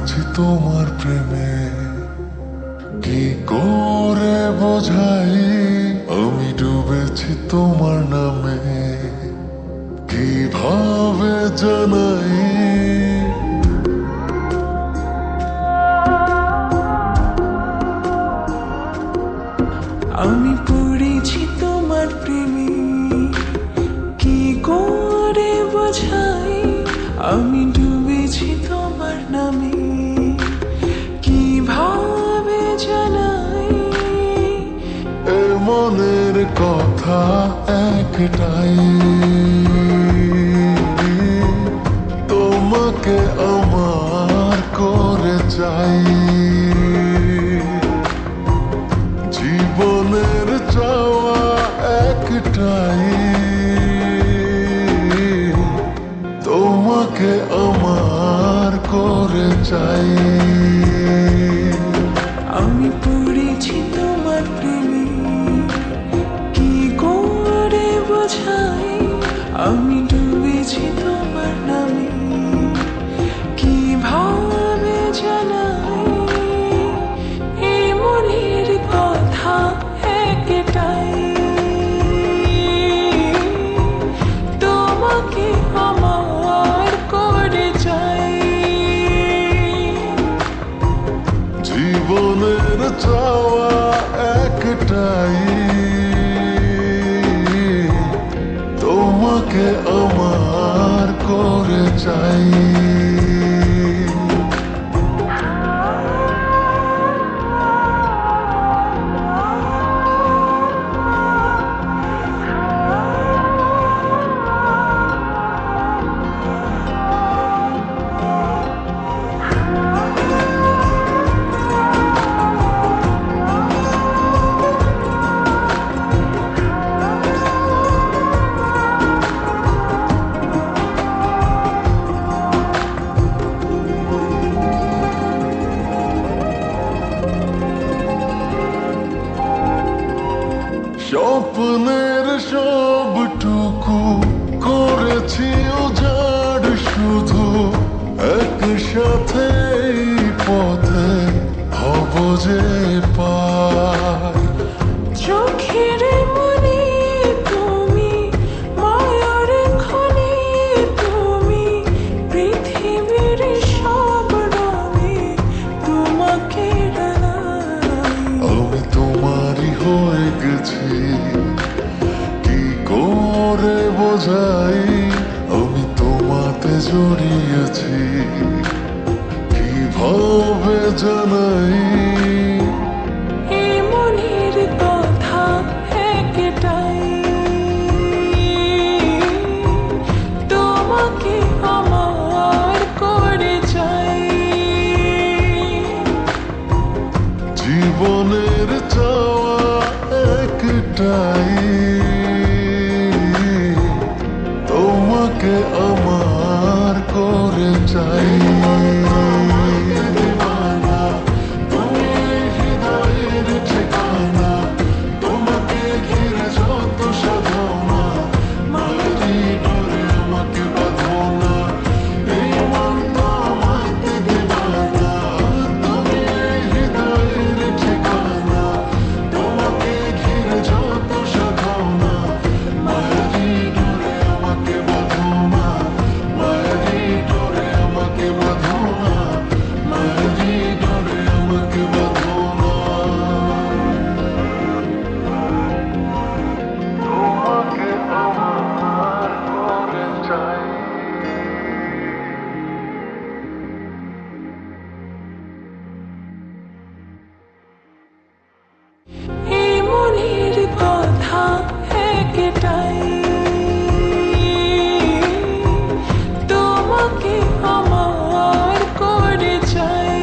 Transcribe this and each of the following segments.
ডুবেছি তোমার প্রেমে, কি করে বোঝাই আমি ডুবেছি তোমার নামে, কিভাবে জানাই। আমি পড়েছি তোমার প্রেমে, কি করে বোঝাই আমি ডুবেছি তোমার নামে, কিভাবে জানাই। এ মনের কথা একটাই, তোমাকে আমার করে চাই। জীবনের চাওয়া একটাই, তোমাকে আমার করে চাই। আমি পড়েছি তোমার প্রেমে, কি করে বোঝাই আমি ডুবেছি তোমার নামে, কিভাবে জানাই। এই মনের কথা একটাই, তোমাকে আমার করে চাই। জীবনের চাওয়া একটাই, তোমাকে আমার করে চাই। স্বপ্নের সবটুকু করেছি উজাড়, শুধু একসাথে এই পথে হব যে পার। চোখের মনি তুমি, মায়ার খনি তুমি, পৃথিবীর সব রঙে তোমাকে রাঙাই। আমি তোমারই হয়ে গেছি, কি করে বোঝাই আমি তোমাতে জড়িয়েছি, কিভাবে জানাই। এই মনের কথা একটাই, তোমাকে আমার করে চাই। জীবনের চাওয়া একটাই, তোমাকে আমার করে চাই। তুমি হৃদয়ের ঠিকানা, তোমাকে ঘিরে যত সাধনা, মায়েরই ডোরে আমাকে বাঁধো না, এই মন তো আমাকে দিবানা। তুমি হৃদয়ের ঠিকানা, তোমাকে ঘিরে যত সাধনা, মায়েরই ডোরে আমাকে বাঁধো না, মায়েরই ডোরে আমাকে বাঁধো না, মায়েরই ডোরে আমাকে বাঁধো না। তোমাকে আমার করে চাই। এই মনের কথা একটাই, তোমাকে আমার করে চাই।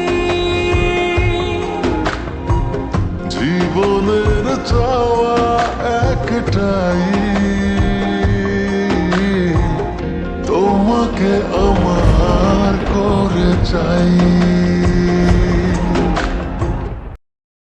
জীবনের চাওয়া একটাই, তোমাকে আমার করে চাই।